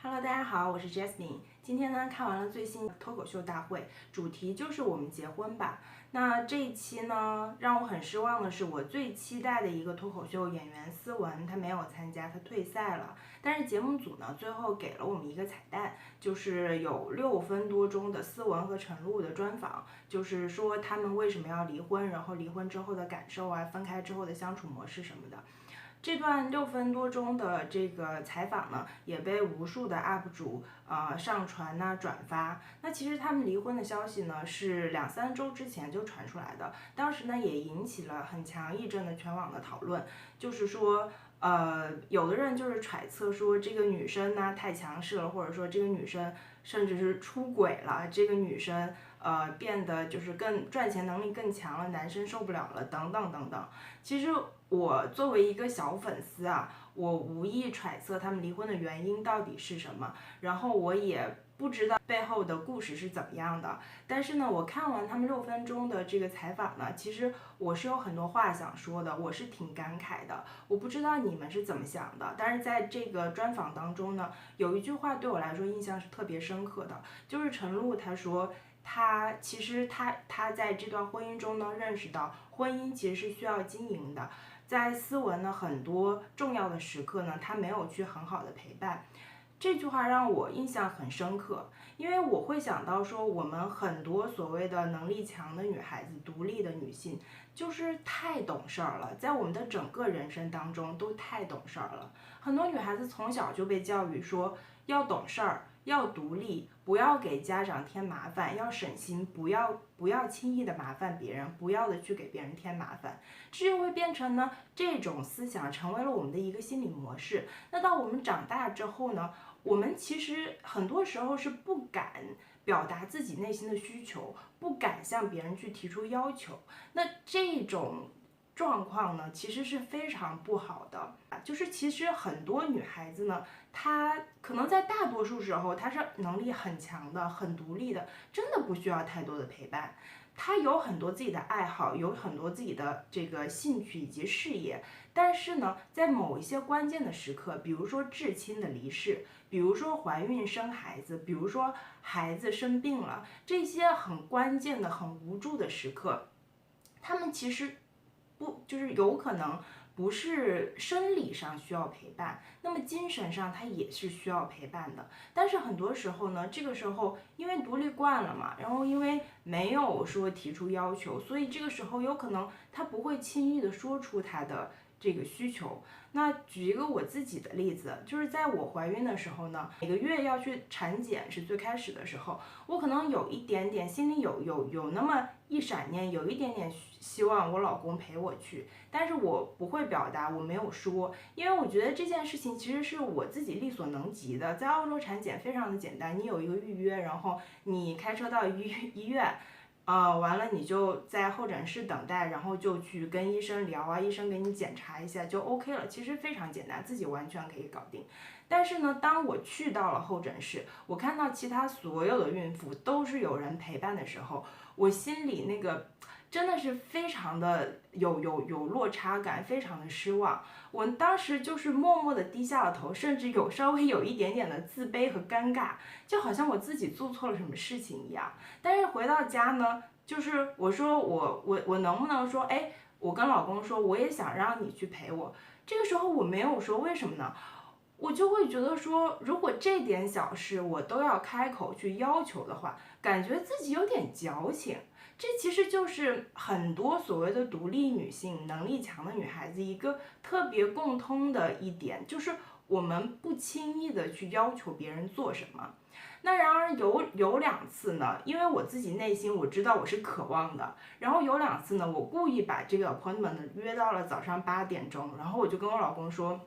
Hello，大家好，我是 Jasmine。今天呢，看完了最新脱口秀大会，主题就是我们结婚吧。那这一期呢，让我很失望的是，我最期待的一个脱口秀演员思文，他没有参加，他退赛了。但是节目组呢，最后给了我们一个彩蛋，就是有6分多钟的思文和陈露的专访，就是说他们为什么要离婚，然后离婚之后的感受啊，分开之后的相处模式什么的。这段6分多钟的这个采访呢，也被无数的 UP 主上传转发。那其实他们离婚的消息呢，是2-3周之前就传出来的，当时呢也引起了很强议阵的全网的讨论，就是说。有的人就是揣测说这个女生呢太强势了，或者说这个女生甚至是出轨了，这个女生变得就是更赚钱能力更强了，男生受不了了，等等等等。其实我作为一个小粉丝啊，我无意揣测他们离婚的原因到底是什么，然后我也不知道背后的故事是怎么样的。但是呢，我看完他们6分钟的这个采访呢，其实我是有很多话想说的，我是挺感慨的。我不知道你们是怎么想的，但是在这个专访当中呢，有一句话对我来说印象是特别深刻的，就是陈露她说。其实他在这段婚姻中呢，认识到婚姻其实是需要经营的，在思文呢很多重要的时刻呢，他没有去很好的陪伴。这句话让我印象很深刻，因为我会想到说，我们很多所谓的能力强的女孩子、独立的女性，就是太懂事儿了，在我们的整个人生当中都太懂事儿了。很多女孩子从小就被教育说要懂事儿，要独立，不要给家长添麻烦，要省心，不要轻易的麻烦别人，不要的去给别人添麻烦，这就会变成呢这种思想成为了我们的一个心理模式。那到我们长大之后呢？我们其实很多时候是不敢表达自己内心的需求，不敢向别人去提出要求。那这种状况呢，其实是非常不好的。就是其实很多女孩子呢，她可能在大多数时候她是能力很强的，很独立的，真的不需要太多的陪伴。她有很多自己的爱好，有很多自己的这个兴趣以及事业，但是呢，在某一些关键的时刻，比如说至亲的离世，比如说怀孕生孩子，比如说孩子生病了，这些很关键的、很无助的时刻，他们其实就是有可能不是生理上需要陪伴，那么精神上他也是需要陪伴的。但是很多时候呢，这个时候因为独立惯了嘛，然后因为没有说提出要求，所以这个时候有可能他不会轻易的说出他的这个需求。那举一个我自己的例子，就是在我怀孕的时候呢，每个月要去产检是最开始的时候，我可能有一点点心里有那么一闪念，有一点点希望我老公陪我去，但是我不会表达，我没有说，因为我觉得这件事情其实是我自己力所能及的。在澳洲产检非常的简单，你有一个预约，然后你开车到医院。完了你就在候诊室等待，然后就去跟医生聊啊，医生给你检查一下就 OK 了，其实非常简单，自己完全可以搞定。但是呢，当我去到了候诊室，我看到其他所有的孕妇都是有人陪伴的时候，我心里那个真的是非常的有落差感，非常的失望。我当时就是默默的低下了头，甚至稍微有一点点的自卑和尴尬，就好像我自己做错了什么事情一样。但是回到家呢，就是我说我能不能说，哎，我跟老公说我也想让你去陪我。这个时候我没有说，为什么呢？我就会觉得说，如果这点小事我都要开口去要求的话，感觉自己有点矫情。这其实就是很多所谓的独立女性、能力强的女孩子一个特别共通的一点，就是我们不轻易的去要求别人做什么。那然而有2次呢，因为我自己内心我知道我是渴望的，然后有2次呢，我故意把这个 appointment 约到了早上8点钟，然后我就跟我老公说。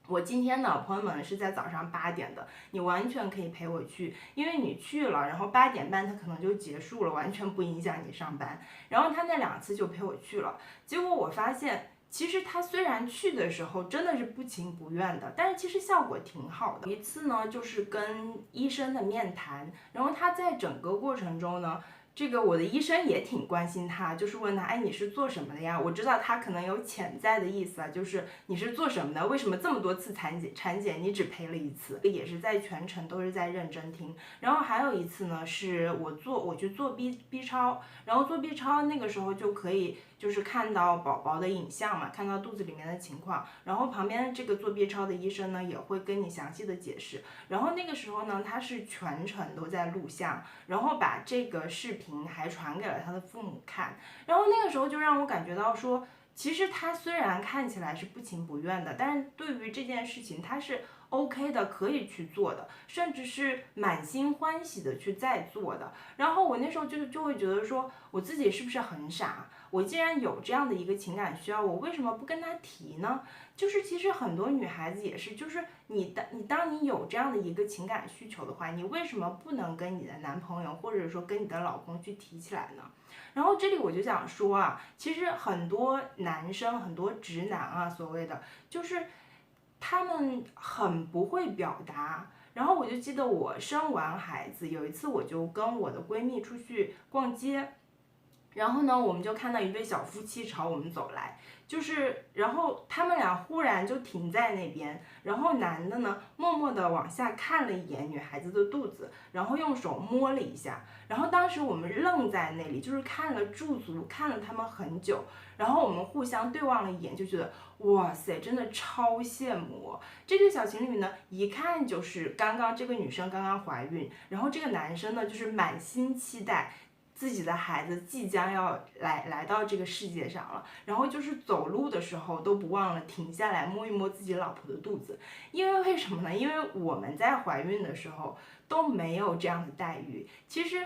我今天的 appointment 是在早上8点的，你完全可以陪我去，因为你去了，然后8点半他可能就结束了，完全不影响你上班。然后他那2次就陪我去了，结果我发现，其实他虽然去的时候真的是不情不愿的，但是其实效果挺好的。一次呢，就是跟医生的面谈，然后他在整个过程中呢。这个我的医生也挺关心他，就是问他，哎，你是做什么的呀？我知道他可能有潜在的意思啊，就是你是做什么的？为什么这么多次产检你只陪了1次？也是在全程都是在认真听。然后还有一次呢，是我去做 B 超，然后做 B 超那个时候就可以就是看到宝宝的影像嘛，看到肚子里面的情况，然后旁边这个做 B 超的医生呢也会跟你详细的解释。然后那个时候呢，他是全程都在录像，然后把这个视频还传给了他的父母看，然后那个时候就让我感觉到说，其实他虽然看起来是不情不愿的，但是对于这件事情他是 OK 的，可以去做的，甚至是满心欢喜的去在做的。然后我那时候就会觉得说，我自己是不是很傻？我既然有这样的一个情感需要，我为什么不跟他提呢？就是其实很多女孩子也是，就是当你有这样的一个情感需求的话，你为什么不能跟你的男朋友或者说跟你的老公去提起来呢？然后这里我就想说啊，其实很多男生很多直男啊，所谓的就是他们很不会表达。然后我就记得我生完孩子，有一次我就跟我的闺蜜出去逛街，然后呢，我们就看到一对小夫妻朝我们走来，然后他们俩忽然就停在那边，然后男的呢，默默地往下看了一眼女孩子的肚子，然后用手摸了一下，然后当时我们愣在那里，就是看了驻足，看了他们很久，然后我们互相对望了一眼，就觉得哇塞，真的超羡慕。这对小情侣呢，一看就是这个女生刚刚怀孕，然后这个男生呢，就是满心期待自己的孩子即将要来到这个世界上了，然后就是走路的时候都不忘了停下来摸一摸自己老婆的肚子，因为什么呢？因为我们在怀孕的时候都没有这样的待遇。其实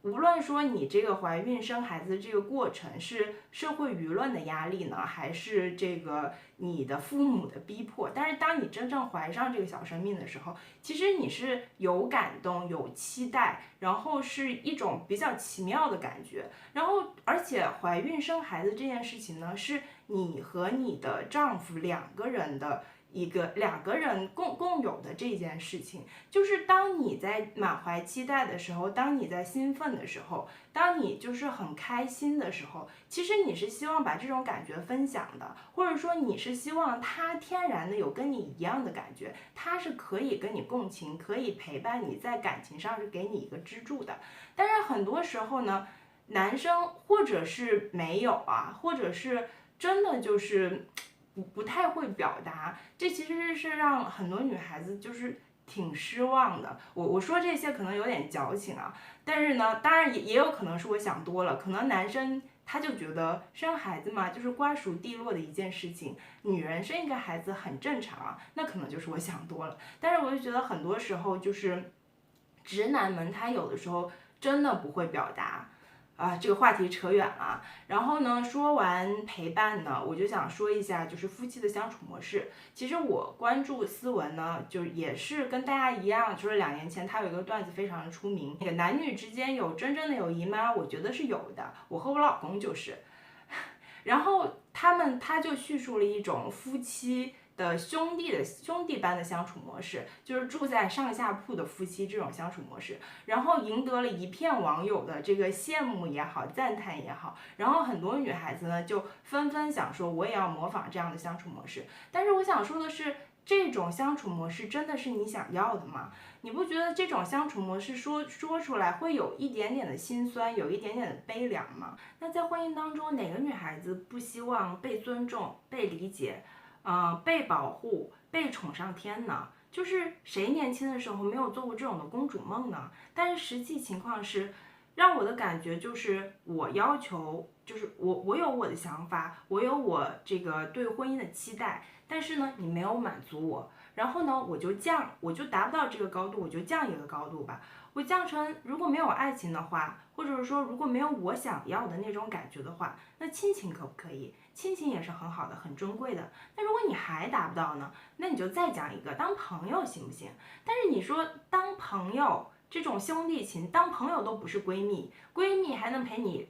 无论说你这个怀孕生孩子的这个过程是社会舆论的压力呢，还是这个你的父母的逼迫，但是当你真正怀上这个小生命的时候，其实你是有感动有期待，然后是一种比较奇妙的感觉。然后而且怀孕生孩子这件事情呢，是你和你的丈夫两个人共有的这件事情，就是当你在满怀期待的时候，当你在兴奋的时候，当你就是很开心的时候，其实你是希望把这种感觉分享的，或者说你是希望他天然的有跟你一样的感觉，他是可以跟你共情，可以陪伴你，在感情上是给你一个支柱的。但是很多时候呢，男生或者是没有啊，或者是真的就是不太会表达，这其实是让很多女孩子就是挺失望的。我说这些可能有点矫情啊，但是呢，当然也有可能是我想多了，可能男生他就觉得生孩子嘛，就是瓜熟蒂落的一件事情，女人生一个孩子很正常啊，那可能就是我想多了。但是我就觉得很多时候就是直男们他有的时候真的不会表达。这个话题扯远了。然后呢，说完陪伴呢，我就想说一下，就是夫妻的相处模式。其实我关注思文呢，就也是跟大家一样，就是2年前他有一个段子非常的出名，那个男女之间有真正的友谊吗？我觉得是有的，我和我老公就是。然后他就叙述了一种夫妻的兄弟般的相处模式，就是住在上下铺的夫妻这种相处模式，然后赢得了一片网友的这个羡慕也好，赞叹也好，然后很多女孩子呢就纷纷想说我也要模仿这样的相处模式。但是我想说的是，这种相处模式真的是你想要的吗？你不觉得这种相处模式说出来会有一点点的心酸，有一点点的悲凉吗？那在婚姻当中，哪个女孩子不希望被尊重、被理解？被保护、被宠上天呢？就是谁年轻的时候没有做过这种的公主梦呢？但是实际情况是，让我的感觉就是我要求，就是我有我的想法，我有我这个对婚姻的期待，但是呢，你没有满足我，然后呢，我就达不到这个高度，我就降一个高度吧。我降成如果没有爱情的话，或者是说如果没有我想要的那种感觉的话，那亲情可不可以？亲情也是很好的，很珍贵的。那如果你还达不到呢，那你就再讲一个，当朋友行不行？但是你说当朋友这种兄弟情，当朋友都不是闺蜜，闺蜜还能陪你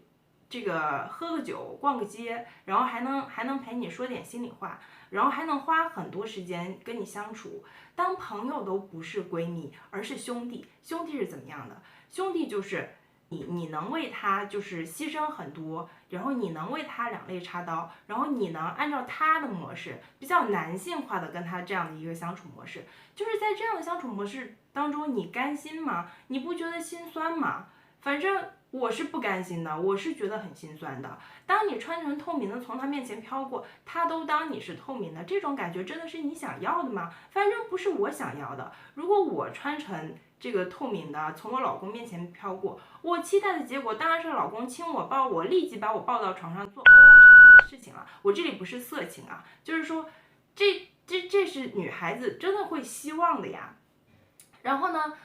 这个喝个酒、逛个街，然后还能陪你说点心里话，然后还能花很多时间跟你相处。当朋友都不是闺蜜，而是兄弟。兄弟是怎么样的？兄弟就是你能为他就是牺牲很多，然后你能为他两肋插刀，然后你能按照他的模式，比较男性化的跟他这样的一个相处模式，就是在这样的相处模式当中，你甘心吗？你不觉得心酸吗？反正我是不甘心的，我是觉得很心酸的。当你穿成透明的从他面前飘过，他都当你是透明的，这种感觉真的是你想要的吗？反正不是我想要的。如果我穿成这个透明的从我老公面前飘过，我期待的结果当然是老公亲我抱我，立即把我抱到床上做叉叉的事情了。我这里不是色情啊，就是说这是女孩子真的会希望的呀。然后呢，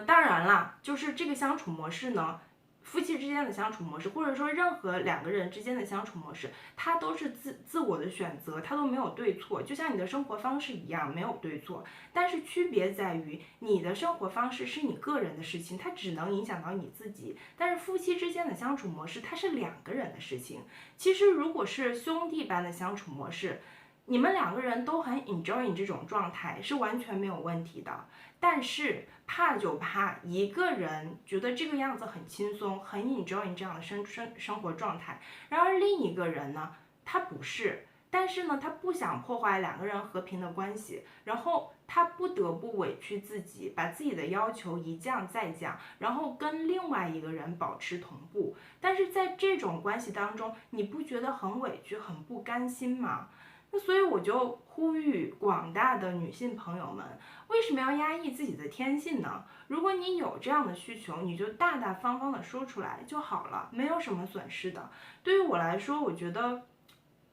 当然啦，就是这个相处模式呢，夫妻之间的相处模式，或者说任何两个人之间的相处模式，它都是自我的选择，它都没有对错，就像你的生活方式一样，没有对错。但是区别在于，你的生活方式是你个人的事情，它只能影响到你自己。但是夫妻之间的相处模式，它是两个人的事情。其实如果是兄弟般的相处模式，你们两个人都很 enjoy 这种状态是完全没有问题的。但是怕就怕一个人觉得这个样子很轻松，很 enjoy 这样的生活状态，然而另一个人呢，他不是，但是呢，他不想破坏两个人和平的关系，然后他不得不委屈自己，把自己的要求一降再降，然后跟另外一个人保持同步。但是在这种关系当中，你不觉得很委屈、很不甘心吗？那所以我就呼吁广大的女性朋友们，为什么要压抑自己的天性呢？如果你有这样的需求，你就大大方方的说出来就好了，没有什么损失的。对于我来说，我觉得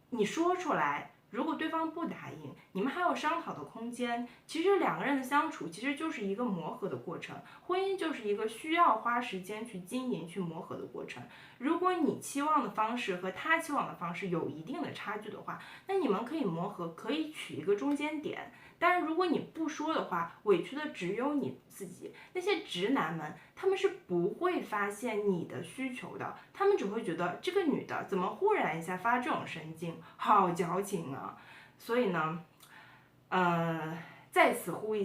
你说出来，如果对方不答应，你们还有商讨的空间。其实两个人的相处其实就是一个磨合的过程，婚姻就是一个需要花时间去经营、去磨合的过程。如果你期望的方式和他期望的方式有一定的差距的话，那你们可以磨合，可以取一个中间点。但是如果你不说的话，委屈的只有你自己。那些直男们，他们是不会发现你的需求的，他们只会觉得这个女的怎么忽然一下发这种神经，好矫情啊。所以呢，在此呼吁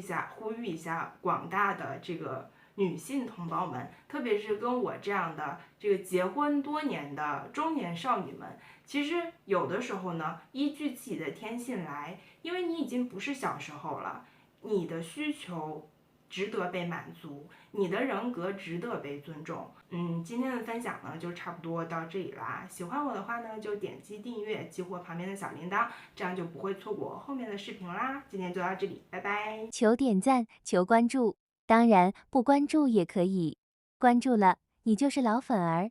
一下广大的这个女性同胞们，特别是跟我这样的这个结婚多年的中年少女们，其实有的时候呢，依据自己的天性来，因为你已经不是小时候了，你的需求值得被满足，你的人格值得被尊重。今天的分享呢就差不多到这里啦。喜欢我的话呢，就点击订阅，激活旁边的小铃铛，这样就不会错过后面的视频啦。今天就到这里，拜拜。求点赞，求关注，当然不关注也可以。关注了，你就是老粉儿。